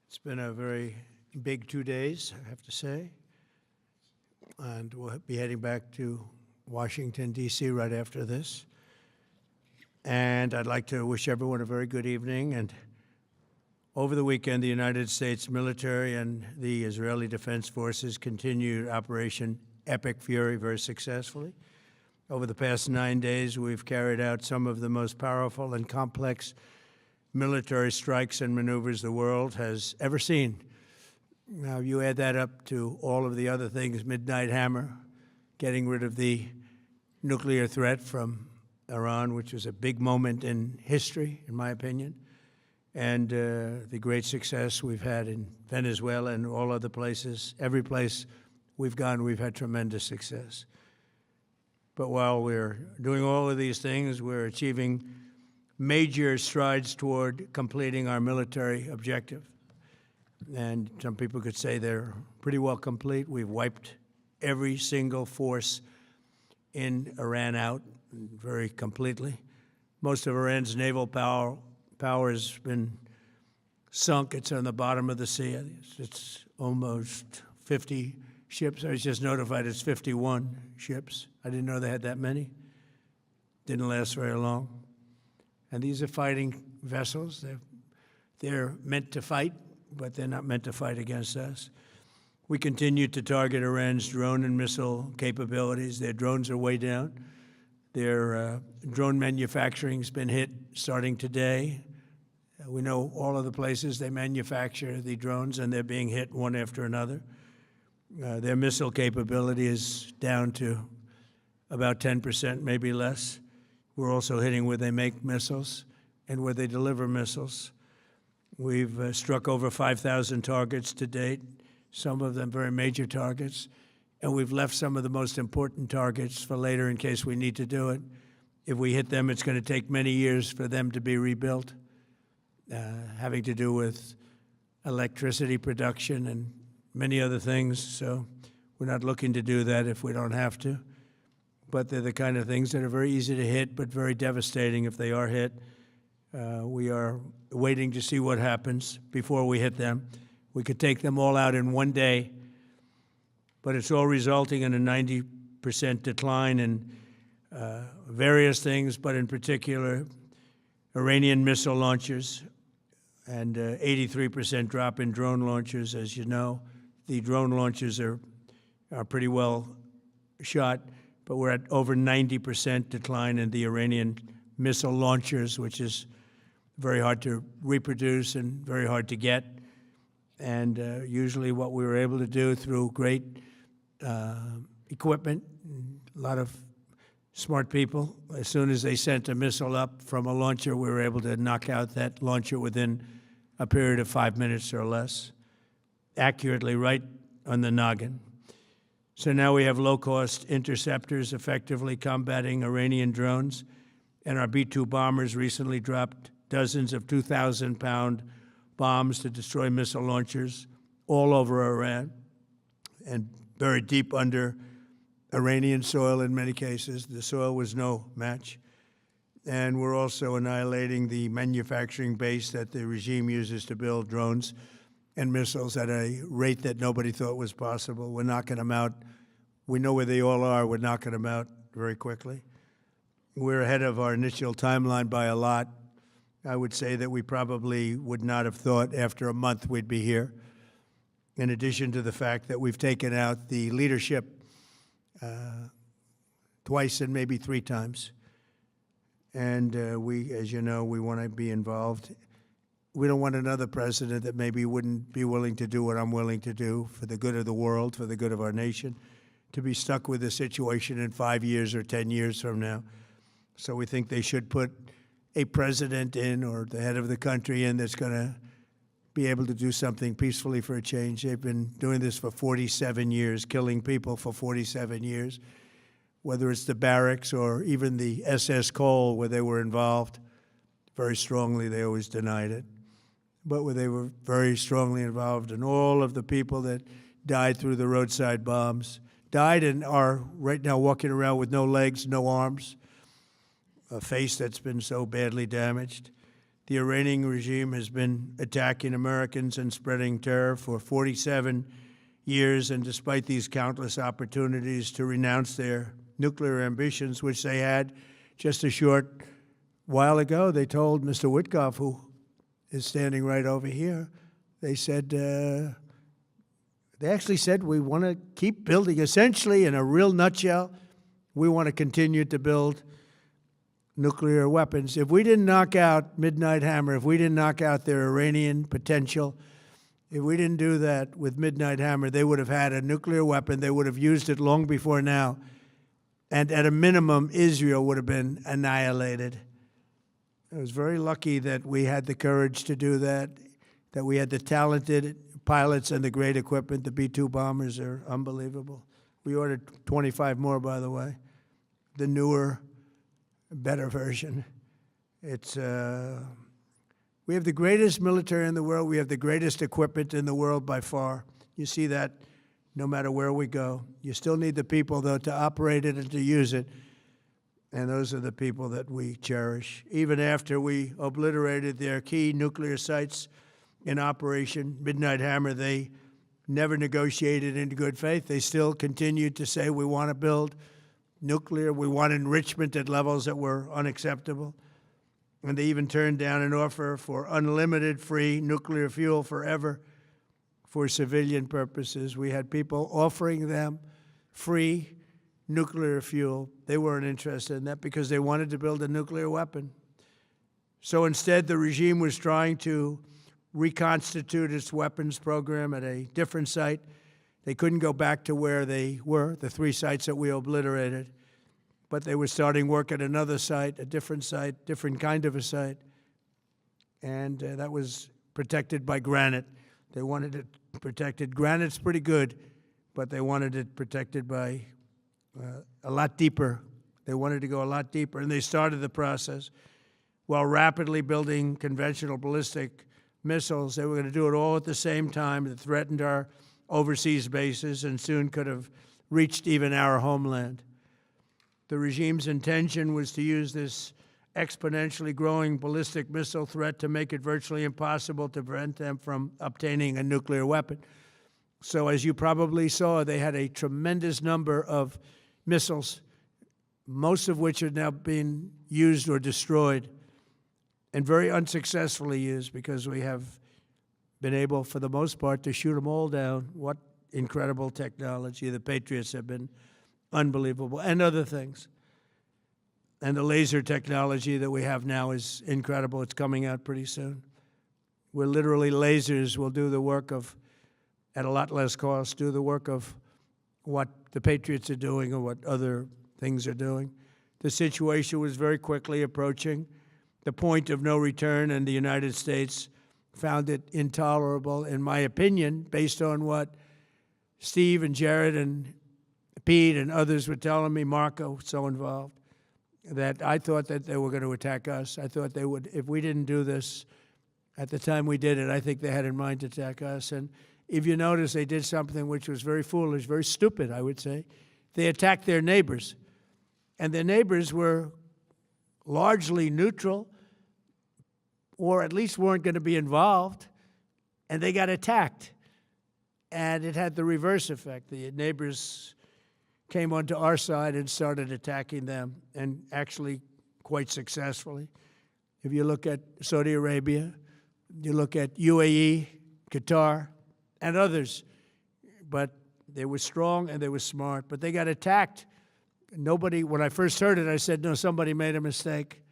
It's been a very big 2 days, I have to say. And we'll be heading back to Washington, D.C. right after this. And I'd like to wish everyone a very good evening. And over the weekend, the United States military and the Israeli Defense Forces continued Operation Epic Fury very successfully. Over the past 9 days, we've carried out some of the most powerful and complex military strikes and maneuvers the world has ever seen. Now, you add that up to all of the other things, Midnight Hammer, getting rid of the nuclear threat from Iran, which was a big moment in history, in my opinion, and the great success we've had in Venezuela and all other places. Every place we've gone, we've had tremendous success. But while we're doing all of these things, we're achieving major strides toward completing our military objective. And some people could say they're pretty well complete. We've wiped every single force in Iran out very completely. Most of Iran's naval power has been sunk. It's on the bottom of the sea. It's almost 50 ships. I was just notified it's 51 ships. I didn't know they had that many. Didn't last very long. And these are fighting vessels. They're meant to fight, but they're not meant to fight against us. We continue to target Iran's drone and missile capabilities. Their drones are way down. Their drone manufacturing's been hit starting today. We know all of the places they manufacture the drones, and they're being hit one after another. Their missile capability is down to about 10%, maybe less. We're also hitting where they make missiles and where they deliver missiles. We've struck over 5,000 targets to date, some of them very major targets, and we've left some of the most important targets for later in case we need to do it. If we hit them, it's going to take many years for them to be rebuilt, having to do with electricity production and many other things. So we're not looking to do that if we don't have to. But they're the kind of things that are very easy to hit, but very devastating if they are hit. We are waiting to see what happens before we hit them. We could take them all out in one day, but it's all resulting in a 90% decline in various things, but in particular, Iranian missile launchers and 83% drop in drone launchers. As you know, the drone launchers are pretty well shot, but we're at over 90% decline in the Iranian missile launchers, which is very hard to reproduce and very hard to get. And usually what we were able to do through great equipment, a lot of smart people, as soon as they sent a missile up from a launcher, we were able to knock out that launcher within a period of 5 minutes or less, accurately right on the noggin. So now we have low-cost interceptors effectively combating Iranian drones, and our B-2 bombers recently dropped dozens of 2,000-pound bombs to destroy missile launchers all over Iran and buried deep under Iranian soil in many cases. The soil was no match. And we're also annihilating the manufacturing base that the regime uses to build drones and missiles at a rate that nobody thought was possible. We're knocking them out. We know where they all are. We're knocking them out very quickly. We're ahead of our initial timeline by a lot. I would say that we probably would not have thought after a month we'd be here, in addition to the fact that we've taken out the leadership twice and maybe 3 times. And we, as you know, we want to be involved. We don't want another president that maybe wouldn't be willing to do what I'm willing to do for the good of the world, for the good of our nation, to be stuck with the situation in 5 years or 10 years from now. So we think they should put a president in, or the head of the country in, that's going to be able to do something peacefully for a change. They've been doing this for 47 years, killing people for 47 years, whether it's the barracks or even the SS Cole where they were involved. Very strongly, they always denied it. But where they were very strongly involved in all of the people that died through the roadside bombs, died and are right now walking around with no legs, no arms, a face that's been so badly damaged. The Iranian regime has been attacking Americans and spreading terror for 47 years, and despite these countless opportunities to renounce their nuclear ambitions, which they had just a short while ago, they told Mr. Witkoff, who is standing right over here, they said, they actually said, we want to keep building. Essentially, in a real nutshell, we want to continue to build nuclear weapons. If we didn't knock out Midnight Hammer, if we didn't knock out their Iranian potential, if we didn't do that with Midnight Hammer, they would have had a nuclear weapon. They would have used it long before now. And at a minimum, Israel would have been annihilated. I was very lucky that we had the courage to do that we had the talented pilots and the great equipment. The B-2 bombers are unbelievable. We ordered 25 more, by the way. The newer, better version. It's we have the greatest military in the world. We have the greatest equipment in the world by far. You see that no matter where we go. You still need the people, though, to operate it and to use it. And those are the people that we cherish. Even after we obliterated their key nuclear sites in Operation Midnight Hammer, they never negotiated in good faith. They still continued to say, we want to build nuclear. We want enrichment at levels that were unacceptable. And they even turned down an offer for unlimited free nuclear fuel forever for civilian purposes. We had people offering them free nuclear fuel. They weren't interested in that because they wanted to build a nuclear weapon. So instead, the regime was trying to reconstitute its weapons program at a different site. They couldn't go back to where they were, the 3 sites that we obliterated, but they were starting work at another site, a different site, different kind of a site, and that was protected by granite. They wanted it protected. Granite's pretty good, but they wanted it protected by a lot deeper. They wanted to go a lot deeper, and they started the process while rapidly building conventional ballistic missiles. They were going to do it all at the same time. It threatened our overseas bases and soon could have reached even our homeland. The regime's intention was to use this exponentially growing ballistic missile threat to make it virtually impossible to prevent them from obtaining a nuclear weapon. So as you probably saw, they had a tremendous number of missiles, most of which are now being used or destroyed, and very unsuccessfully used because we have been able, for the most part, to shoot them all down. What incredible technology. The Patriots have been unbelievable, and other things. And the laser technology that we have now is incredible. It's coming out pretty soon. Where literally lasers will do the work of, at a lot less cost, do the work of what the Patriots are doing or what other things are doing. The situation was very quickly approaching the point of no return, and the United States found it intolerable, in my opinion, based on what Steve and Jared and Pete and others were telling me, Marco, so involved, that I thought that they were going to attack us. I thought they would, if we didn't do this at the time we did it, I think they had in mind to attack us. And if you notice, they did something which was very foolish, very stupid, I would say. They attacked their neighbors. And their neighbors were largely neutral, or at least weren't going to be involved, and they got attacked. And it had the reverse effect. The neighbors came onto our side and started attacking them, and actually quite successfully. If you look at Saudi Arabia, you look at UAE, Qatar, and others, but they were strong and they were smart, but they got attacked. Nobody, when I first heard it, I said, no, somebody made a mistake.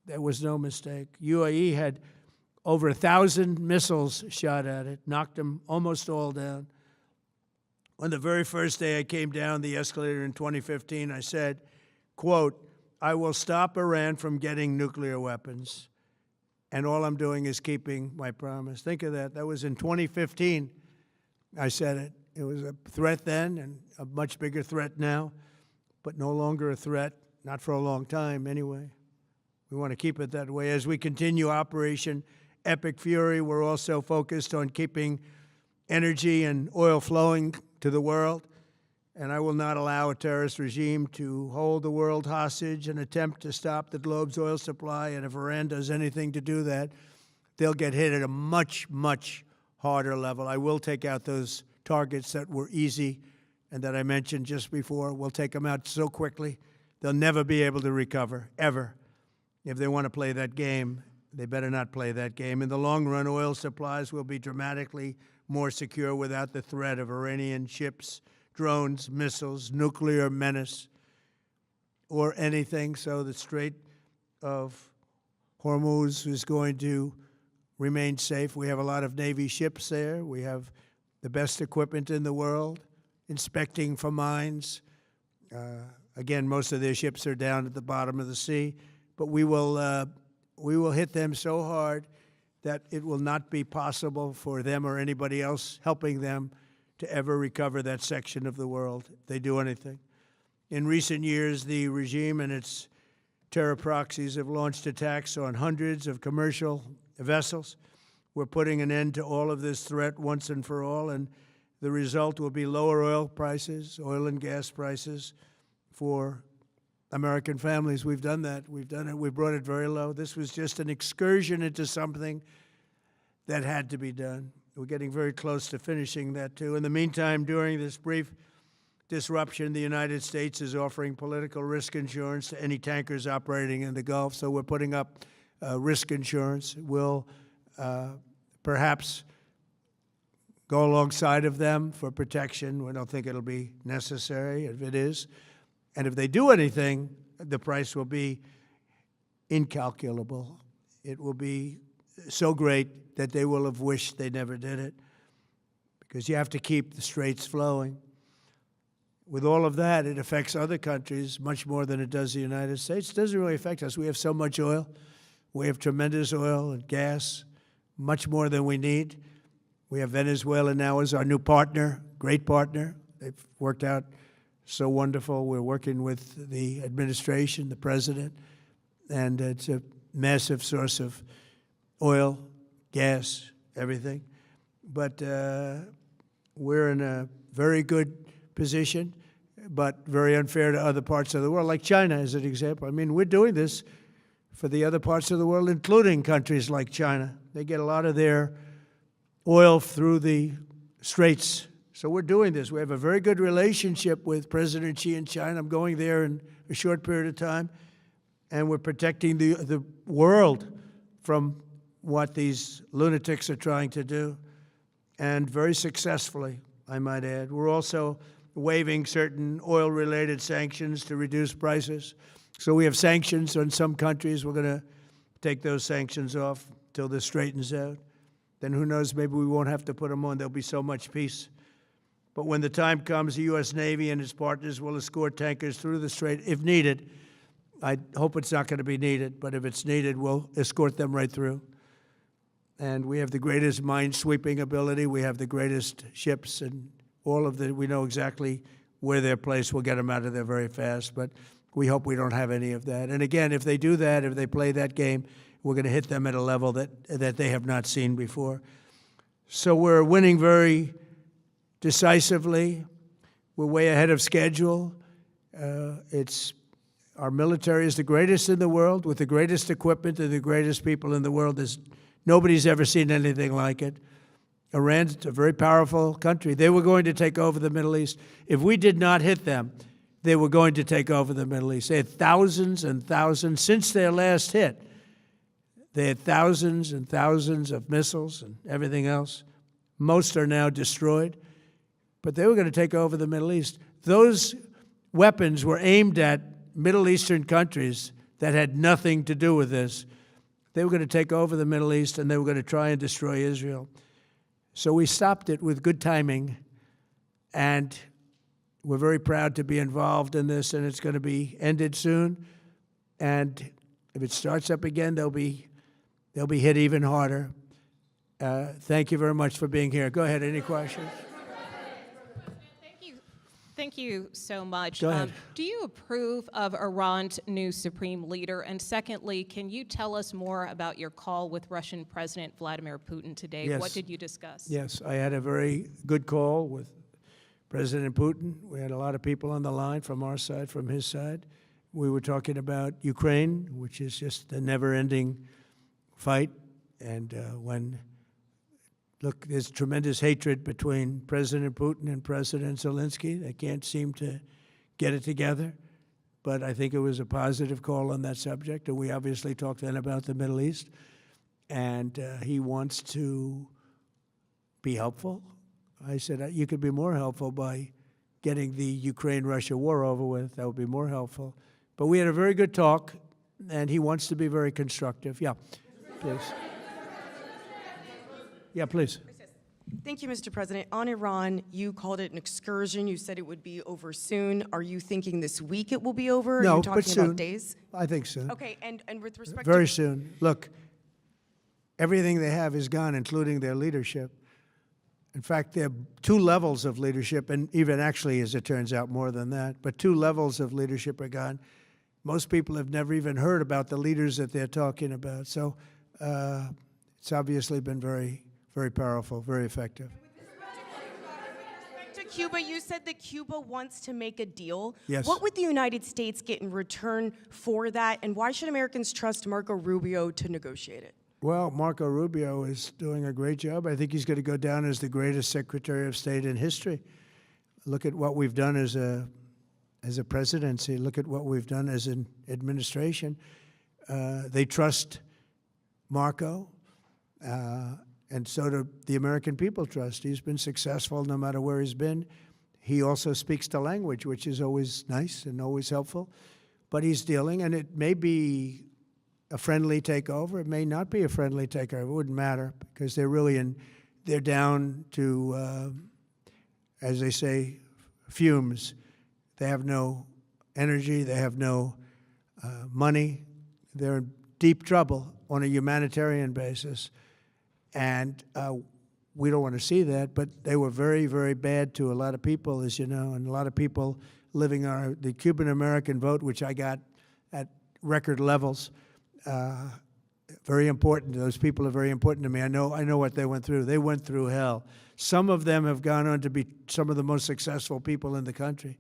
There was no mistake. UAE had over 1,000 missiles shot at it, knocked them almost all down. On the very first day I came down the escalator in 2015, I said, quote, I will stop Iran from getting nuclear weapons, and all I'm doing is keeping my promise. Think of that. That was in 2015 I said it. It was a threat then and a much bigger threat now, but no longer a threat, not for a long time anyway. We want to keep it that way. As we continue Operation Epic Fury, we're also focused on keeping energy and oil flowing to the world. and I will not allow a terrorist regime to hold the world hostage and attempt to stop the globe's oil supply. And if Iran does anything to do that, they'll get hit at a much, much harder level. I will take out those targets that were easy and that I mentioned just before. We'll take them out so quickly, they'll never be able to recover, ever. If they want to play that game, they better not play that game. In the long run, oil supplies will be dramatically more secure without the threat of Iranian ships, drones, missiles, nuclear menace, or anything. So the Strait of Hormuz is going to remain safe. We have a lot of Navy ships there. We have the best equipment in the world, inspecting for mines. Again, most of their ships are down at the bottom of the sea, but we will hit them so hard that it will not be possible for them or anybody else helping them to ever recover that section of the world if they do anything. In recent years, the regime and its terror proxies have launched attacks on hundreds of commercial vessels. We're putting an end to all of this threat once and for all, and the result will be lower oil prices, oil and gas prices for American families. We've done that. We've done it. We brought it very low. This was just an excursion into something that had to be done. We're getting very close to finishing that, too. In the meantime, during this brief disruption, the United States is offering political risk insurance to any tankers operating in the Gulf. So we're putting up risk insurance. We'll perhaps go alongside of them for protection. We don't think it'll be necessary if it is. And if they do anything, the price will be incalculable. It will be so great that they will have wished they never did it, because you have to keep the straits flowing. With all of that, it affects other countries much more than it does the United States. It doesn't really affect us. We have so much oil. We have tremendous oil and gas, much more than we need. We have Venezuela now as our new partner, great partner. They've worked out so wonderful. We're working with the administration, the president, and it's a massive source of oil, gas, everything. But we're in a very good position, but very unfair to other parts of the world, like China as an example. I mean, we're doing this for the other parts of the world, including countries like China. They get a lot of their oil through the straits. So we're doing this. We have a very good relationship with President Xi in China. I'm going there in a short period of time, and we're protecting the world from what these lunatics are trying to do, and very successfully, I might add. We're also waiving certain oil-related sanctions to reduce prices. So we have sanctions on some countries. We're going to take those sanctions off till this straightens out. Then who knows, maybe we won't have to put them on. There'll be so much peace. But when the time comes, the U.S. Navy and its partners will escort tankers through the strait if needed. I hope it's not going to be needed, but if it's needed, we'll escort them right through. And we have the greatest mine-sweeping ability. We have the greatest ships, and all of the, we know exactly where they're placed. We'll get them out of there very fast, but we hope we don't have any of that. And again, if they do that, if they play that game, we're going to hit them at a level that they have not seen before. So we're winning very decisively. We're way ahead of schedule. Our military is the greatest in the world, with the greatest equipment and the greatest people in the world. Nobody's ever seen anything like it. Iran's a very powerful country. They were going to take over the Middle East. If we did not hit them, they were going to take over the Middle East. They had thousands and thousands. Since their last hit, they had thousands and thousands of missiles and everything else. Most are now destroyed. But they were going to take over the Middle East. Those weapons were aimed at Middle Eastern countries that had nothing to do with this. They were going to take over the Middle East, and they were going to try and destroy Israel. So we stopped it with good timing, and we're very proud to be involved in this, and it's going to be ended soon. And if it starts up again, they'll be hit even harder. Thank you very much for being here. Go ahead. Any questions? Thank you so much. Go ahead. Do you approve of Iran's new supreme leader? And secondly, can you tell us more about your call with Russian President Vladimir Putin today? Yes. What did you discuss? Yes, I had a very good call with President Putin. We had a lot of people on the line from our side, from his side. We were talking about Ukraine, which is just a never-ending fight. And look, there's tremendous hatred between President Putin and President Zelensky. They can't seem to get it together. But I think it was a positive call on that subject. And we obviously talked then about the Middle East. And he wants to be helpful. I said, you could be more helpful by getting the Ukraine-Russia war over with. That would be more helpful. But we had a very good talk, and he wants to be very constructive. Yeah, please. Yeah, please. Thank you, Mr. President. On Iran, you called it an excursion. You said it would be over soon. Are you thinking this week it will be over? No, Are you talking but soon. about days? I think soon. Okay, and with respect Very to... soon. Look, everything they have is gone, including their leadership. In fact, there are two levels of leadership, and even actually, as it turns out, more than that. But two levels of leadership are gone. Most people have never even heard about the leaders that they're talking about. So it's obviously been very, very powerful, very effective. With respect to Cuba, you said that Cuba wants to make a deal. Yes. What would the United States get in return for that, and why should Americans trust Marco Rubio to negotiate it? Well, Marco Rubio is doing a great job. I think he's going to go down as the greatest Secretary of State in history. Look at what we've done as a presidency. Look at what we've done as an administration. They trust Marco, and so do the American people trust. He's been successful no matter where he's been. He also speaks the language, which is always nice and always helpful. But he's dealing, and it may be a friendly takeover. It may not be a friendly takeover. It wouldn't matter because they're down to, as they say, fumes. They have no energy. They have no money. They're in deep trouble on a humanitarian basis. And we don't want to see that, but they were very, very bad to a lot of people, as you know, and a lot of people living on the Cuban-American vote, which I got at record levels. Very important. Those people are very important to me. I know what they went through. They went through hell. Some of them have gone on to be some of the most successful people in the country.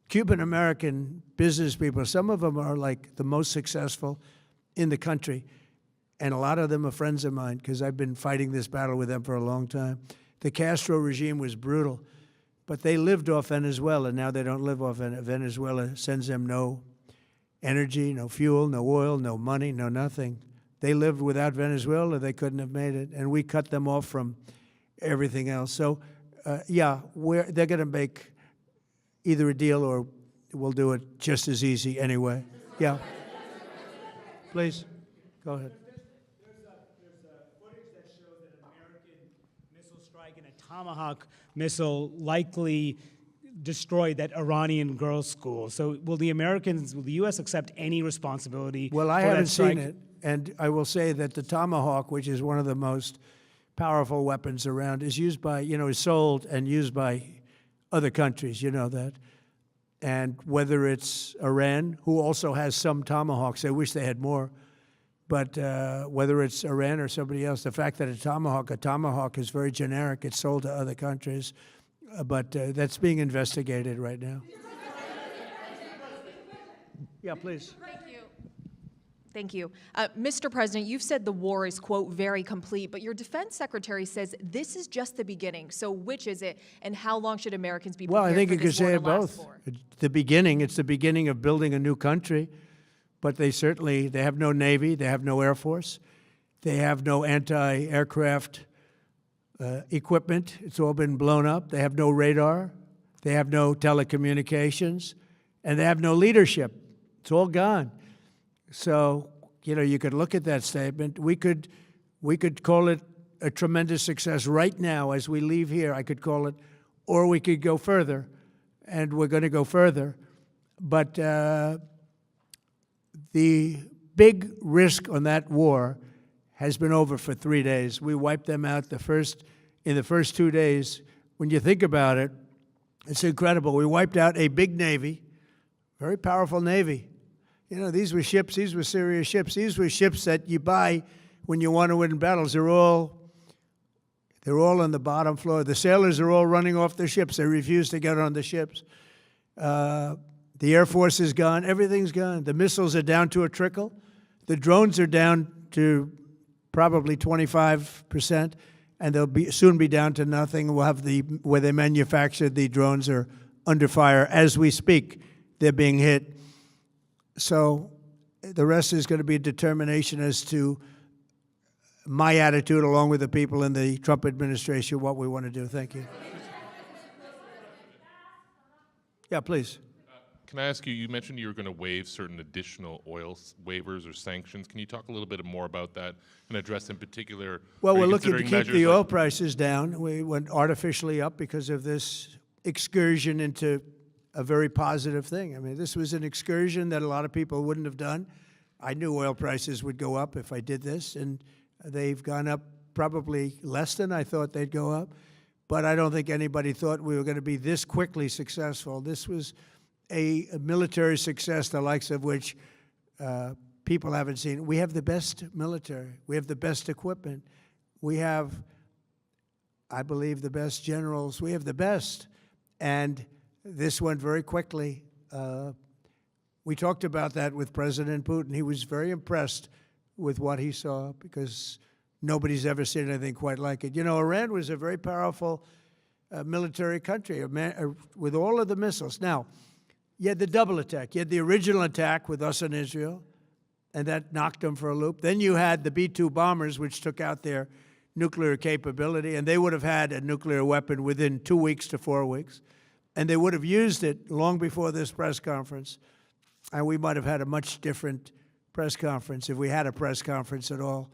Cuban-American business people, some of them are like the most successful in the country. And a lot of them are friends of mine because I've been fighting this battle with them for a long time. The Castro regime was brutal, but they lived off Venezuela. Now they don't live off Venezuela. Sends them no energy, no fuel, no oil, no money, no nothing. They lived without Venezuela. They couldn't have made it. And we cut them off from everything else. So, yeah, they're going to make either a deal or we'll do it just as easy anyway. Yeah. Please, go ahead. There's footage that shows that an American missile strike and a Tomahawk missile likely destroyed that Iranian girls' school. So will the U.S. accept any responsibility Well, I for haven't that strike? seen it, and I will say that the Tomahawk, which is one of the most powerful weapons around, is used by, is sold and used by other countries, you know that. And whether it's Iran, who also has some Tomahawks, I wish they had more, but whether it's Iran or somebody else, the fact that a Tomahawk is very generic, it's sold to other countries, but that's being investigated right now. Yeah, please. Thank you. Mr. President, you've said the war is, quote, very complete, but your defense secretary says this is just the beginning. So which is it, and how long should Americans be prepared Well, I think for you could this war say to it last both. for? It's the beginning of building a new country, but they have no Navy, they have no Air Force, they have no anti-aircraft equipment. It's all been blown up. They have no radar, they have no telecommunications, and they have no leadership. It's all gone. So, you could look at that statement. We could call it a tremendous success right now as we leave here. I could call it, or we could go further, and we're going to go further. But the big risk on that war has been over for 3 days. We wiped them out in the first 2 days. When you think about it, it's incredible. We wiped out a big Navy, very powerful Navy. These were ships, these were serious ships. These were ships that you buy when you want to win battles. They're all on the bottom floor. The sailors are all running off their ships. They refuse to get on the ships. The Air Force is gone. Everything's gone. The missiles are down to a trickle. The drones are down to probably 25%, and they'll soon be down to nothing. We'll have where they manufactured the drones are under fire as we speak. They're being hit. So the rest is going to be determination as to my attitude, along with the people in the Trump administration, what we want to do. Thank you. Yeah, please. Can I ask you, you mentioned you were going to waive certain additional oil waivers or sanctions. Can you talk a little bit more about that and address in particular? Well, are you we're looking to considering keep the measures oil like- prices down. We went artificially up because of this excursion into a very positive thing. I mean, this was an excursion that a lot of people wouldn't have done. I knew oil prices would go up if I did this, and they've gone up probably less than I thought they'd go up. But I don't think anybody thought we were going to be this quickly successful. This was a military success, the likes of which people haven't seen. We have the best military. We have the best equipment. We have, I believe, the best generals. We have the best. And this went very quickly. We talked about that with President Putin. He was very impressed with what he saw because nobody's ever seen anything quite like it. You know, Iran was a very powerful military country with all of the missiles. Now, you had the double attack. You had the original attack with us and Israel, and that knocked them for a loop. Then you had the B-2 bombers, which took out their nuclear capability, and they would have had a nuclear weapon within 2 weeks to 4 weeks. And they would have used it long before this press conference, and we might have had a much different press conference if we had a press conference at all.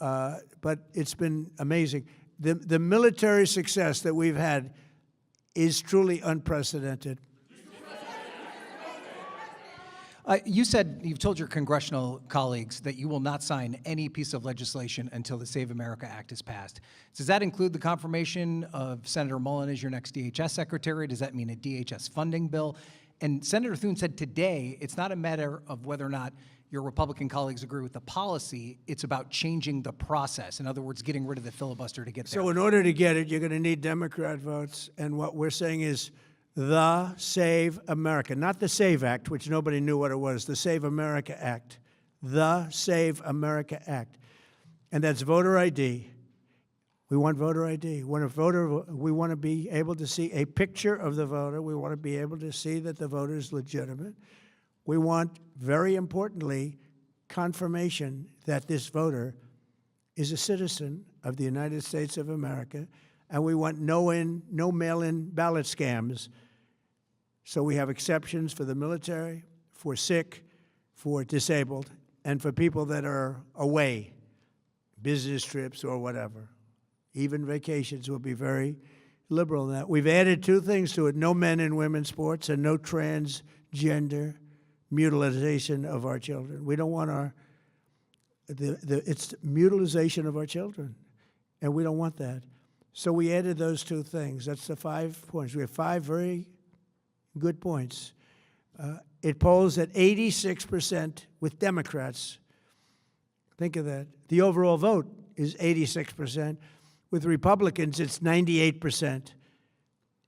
But it's been amazing. The military success that we've had is truly unprecedented. You've told your congressional colleagues that you will not sign any piece of legislation until the Save America Act is passed. Does that include the confirmation of Senator Mullen as your next DHS secretary? Does that mean a DHS funding bill? And Senator Thune said today it's not a matter of whether or not your Republican colleagues agree with the policy, it's about changing the process. In other words, getting rid of the filibuster to get there. So in order to get it, you're going to need Democrat votes. And what we're saying is the Save America, not the SAVE Act, which nobody knew what it was, the Save America Act, the Save America Act. And that's voter ID. We want voter ID. When a voter, we want to be able to see a picture of the voter. We want to be able to see that the voter is legitimate. We want, very importantly, confirmation that this voter is a citizen of the United States of America, and we want no mail-in ballot scams. So we have exceptions for the military, for sick, for disabled, and for people that are away, business trips or whatever. Even vacations will be very liberal in that. We've added two things to it: no men in women's sports and no transgender mutilization of our children. We don't want it's mutilization of our children, and we don't want that. So we added those two things. That's the 5 points. We have 5 very good points. It polls at 86% with Democrats. Think of that. The overall vote is 86%. With Republicans, it's 98%.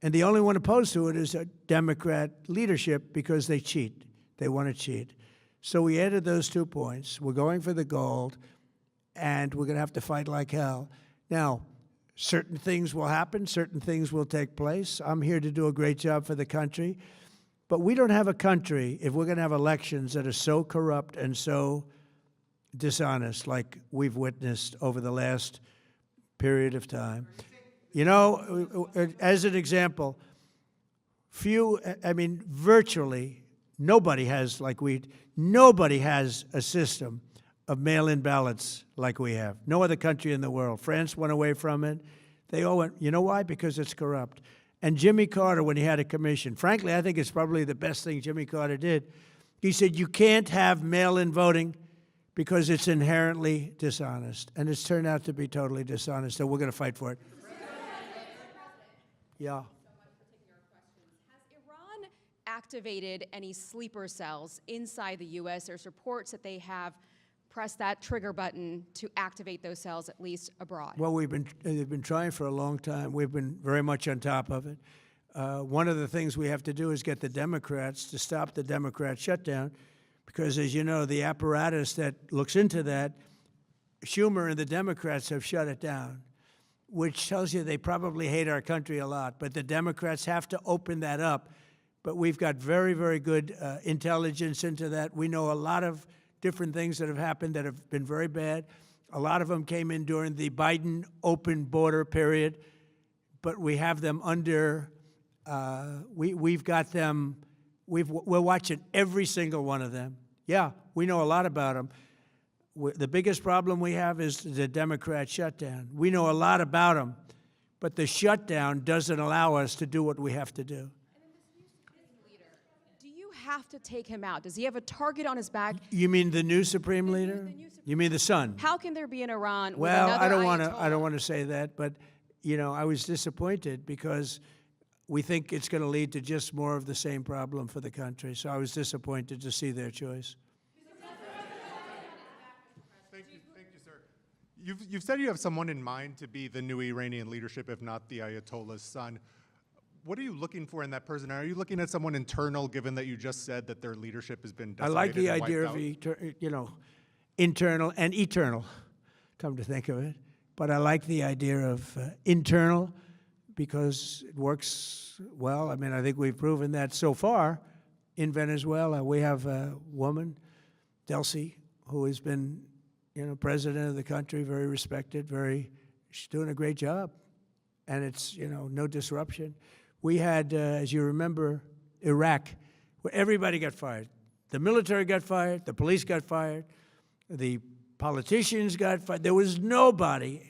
And the only one opposed to it is a Democrat leadership because they cheat. They want to cheat. So we added those 2 points. We're going for the gold, and we're going to have to fight like hell. Now, certain things will happen. Certain things will take place. I'm here to do a great job for the country. But we don't have a country, if we're going to have elections that are so corrupt and so dishonest like we've witnessed over the last period of time. You know, as an example, virtually nobody has nobody has a system of mail-in ballots like we have. No other country in the world. France went away from it. They all went, you know why? Because it's corrupt. And Jimmy Carter, when he had a commission, frankly, I think it's probably the best thing Jimmy Carter did. He said, you can't have mail-in voting because it's inherently dishonest. And it's turned out to be totally dishonest, so we're going to fight for it. Yeah. Has Iran activated any sleeper cells inside the U.S.? There's reports that they have press that trigger button to activate those cells, at least abroad? Well, they've been trying for a long time. We've been very much on top of it. One of the things we have to do is get the Democrats to stop the Democrat shutdown, because, as you know, the apparatus that looks into that, Schumer and the Democrats have shut it down, which tells you they probably hate our country a lot. But the Democrats have to open that up. But we've got very, very good intelligence into that. We know a lot of different things that have happened that have been very bad. A lot of them came in during the Biden open border period, but we have them under, we've got them, we're watching every single one of them. Yeah, we know a lot about them. The biggest problem we have is the Democrat shutdown. We know a lot about them, but the shutdown doesn't allow us to do what we have to do. Do you have to take him out? Does he have a target on his back? You mean the new supreme leader? You mean the son? How can there be an Iran with Well, another I Ayatollah? don't want to say that, but you know, I was disappointed because we think it's going to lead to just more of the same problem for the country. So I was disappointed to see their choice. Thank you, sir. You've said you have someone in mind to be the new Iranian leadership, if not the Ayatollah's son. What are you looking for in that person? Are you looking at someone internal, given that you just said that their leadership has been I decimated like the and idea wiped of, out? you know, internal and eternal, come to think of it. But I like the idea of internal because it works well. I mean, I think we've proven that so far in Venezuela. We have a woman, Delcy, who has been, you know, president of the country, very respected, she's doing a great job. And it's, you know, no disruption. We had, as you remember, Iraq, where everybody got fired. The military got fired, the police got fired, the politicians got fired. There was nobody.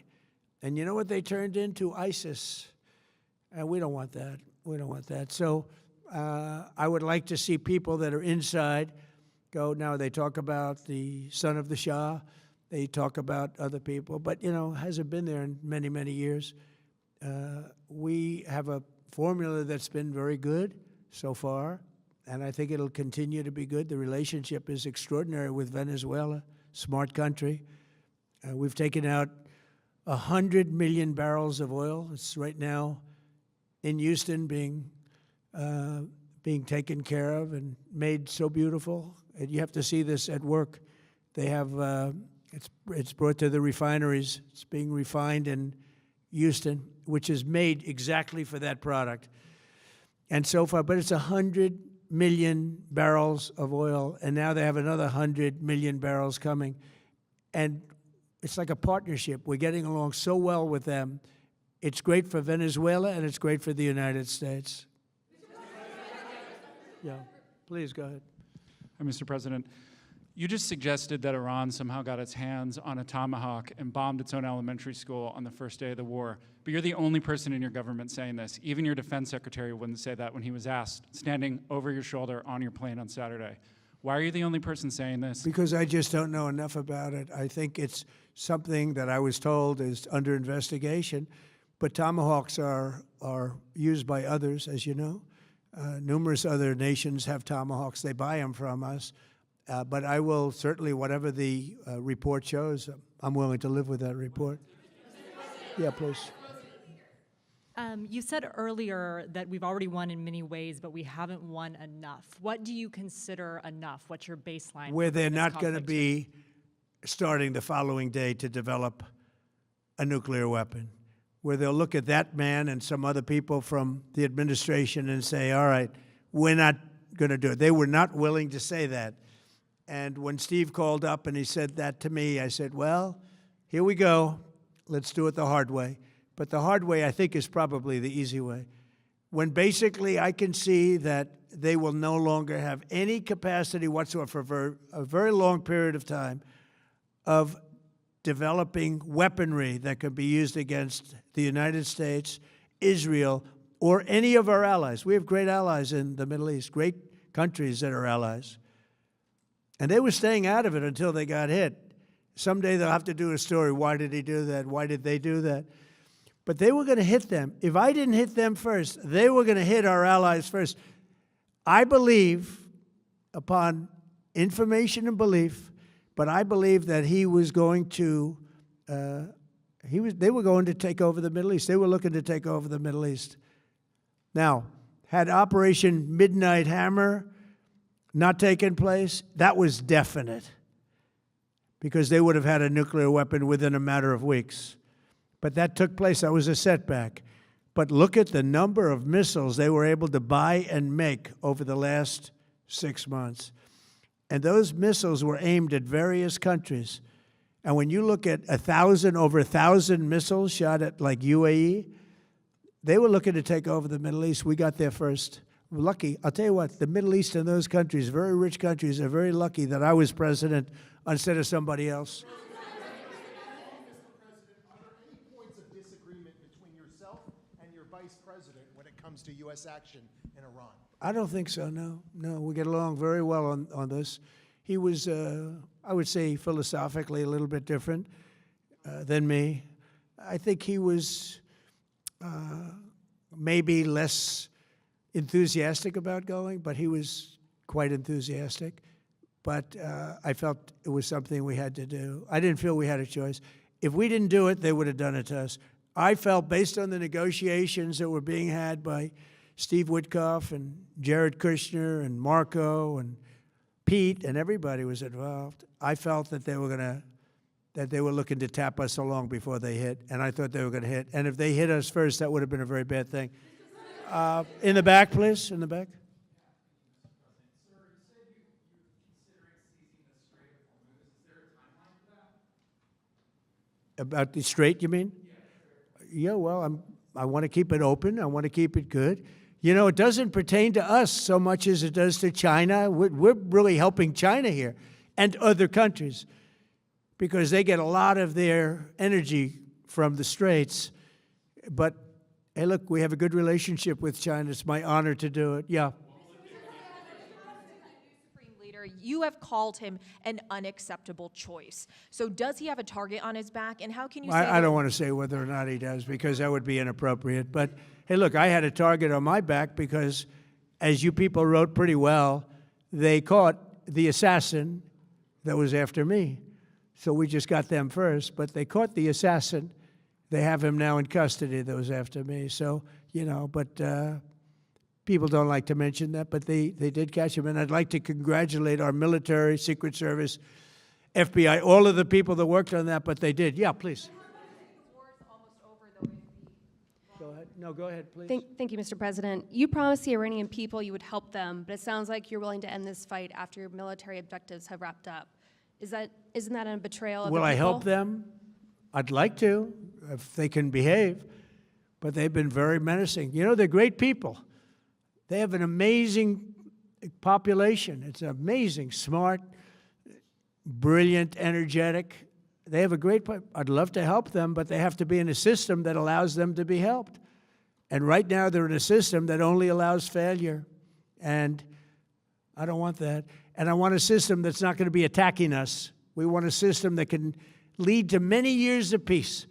And you know what they turned into? ISIS. And we don't want that. We don't want that. So I would like to see people that are inside go. Now, they talk about the son of the Shah. They talk about other people. But, you know, hasn't been there in many, many years. We have a formula that's been very good so far, and I think it'll continue to be good. The relationship is extraordinary with Venezuela, smart country. We've taken out 100 million barrels of oil. It's right now in Houston being taken care of and made so beautiful. And you have to see this at work. They have, it's brought to the refineries. It's being refined in Houston, which is made exactly for that product. And so far, but it's 100 million barrels of oil, and now they have another 100 million barrels coming. And it's like a partnership. We're getting along so well with them. It's great for Venezuela, and it's great for the United States. Yeah, please go ahead. Hi, Mr. President. You just suggested that Iran somehow got its hands on a Tomahawk and bombed its own elementary school on the first day of the war. But you're the only person in your government saying this. Even your defense secretary wouldn't say that when he was asked, standing over your shoulder on your plane on Saturday. Why are you the only person saying this? Because I just don't know enough about it. I think it's something that I was told is under investigation. But Tomahawks are used by others, as you know. Numerous other nations have Tomahawks. They buy them from us. But I will certainly, whatever the report shows, I'm willing to live with that report. Yeah, please. You said earlier that we've already won in many ways, but we haven't won enough. What do you consider enough? What's your baseline? Where they're this not going to conflict? be starting the following day to develop a nuclear weapon. Where they'll look at that man and some other people from the administration and say, all right, we're not going to do it. They were not willing to say that. And when Steve called up and he said that to me, I said, well, here we go. Let's do it the hard way. But the hard way, I think, is probably the easy way. When basically I can see that they will no longer have any capacity whatsoever for a very long period of time of developing weaponry that could be used against the United States, Israel, or any of our allies. We have great allies in the Middle East, great countries that are allies. And they were staying out of it until they got hit. Someday they'll have to do a story. Why did he do that? Why did they do that? But they were going to hit them. If I didn't hit them first, they were going to hit our allies first. I believe, upon information and belief, But I believe that he was going to, they were going to take over the Middle East. They were looking to take over the Middle East. Now, had Operation Midnight Hammer not taken place, that was definite, because they would have had a nuclear weapon within a matter of weeks. But that took place. That was a setback. But look at the number of missiles they were able to buy and make over the last 6 months. And those missiles were aimed at various countries. And when you look at over 1,000 missiles shot at like UAE, they were looking to take over the Middle East. We got there first. We're lucky. I'll tell you what, the Middle East and those countries, very rich countries, are very lucky that I was president instead of somebody else. Vice President when it comes to U.S. action in Iran? I don't think so, no. No, we get along very well on this. He was, I would say, philosophically a little bit different than me. I think he was maybe less enthusiastic about going, but he was quite enthusiastic. But I felt it was something we had to do. I didn't feel we had a choice. If we didn't do it, they would have done it to us. I felt, based on the negotiations that were being had by Steve Witkoff and Jared Kushner and Marco and Pete, and everybody was involved, I felt that they were looking to tap us along before they hit, and I thought they were going to hit. And if they hit us first, that would have been a very bad thing. In the back, please, in the back. About the Strait, you mean? Yeah, well, I want to keep it open. I want to keep it good. You know, it doesn't pertain to us so much as it does to China. We're really helping China here and other countries because they get a lot of their energy from the Straits. But, hey, look, we have a good relationship with China. It's my honor to do it. Yeah. You have called him an unacceptable choice. So does he have a target on his back? And how can you say I don't want to say whether or not he does, because that would be inappropriate. But, hey, look, I had a target on my back because, as you people wrote pretty well, they caught the assassin that was after me. So we just got them first. But they caught the assassin. They have him now in custody that was after me. So, you know, but people don't like to mention that, but they did catch him. And I'd like to congratulate our military, Secret Service, FBI, all of the people that worked on that, but they did. Yeah, please. Go ahead. No, go ahead, please. Thank you, Mr. President. You promised the Iranian people you would help them, but it sounds like you're willing to end this fight after your military objectives have wrapped up. Isn't that a betrayal of the people? Will I help them? I'd like to, if they can behave, but they've been very menacing. You know, they're great people. They have an amazing population. It's amazing, smart, brilliant, energetic. They have a great, I'd love to help them, but they have to be in a system that allows them to be helped. And right now they're in a system that only allows failure. And I don't want that. And I want a system that's not going to be attacking us. We want a system that can lead to many years of peace.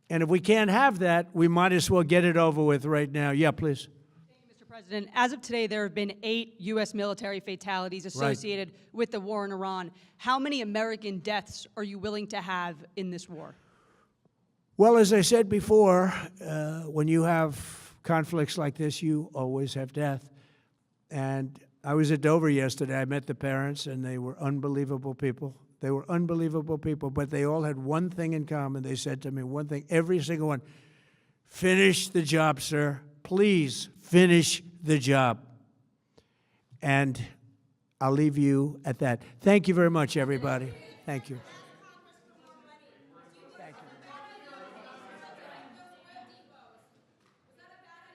And if we can't have that, we might as well get it over with right now. Yeah, please. President, as of today, there have been 8 U.S. military fatalities associated with the war in Iran. How many American deaths are you willing to have in this war? Well, as I said before, when you have conflicts like this, you always have death. And I was at Dover yesterday. I met the parents, and they were unbelievable people. They were unbelievable people, but they all had one thing in common. They said to me one thing, every single one: finish the job, sir. Please finish the job. And I'll leave you at that. Thank you very much, everybody. Thank you.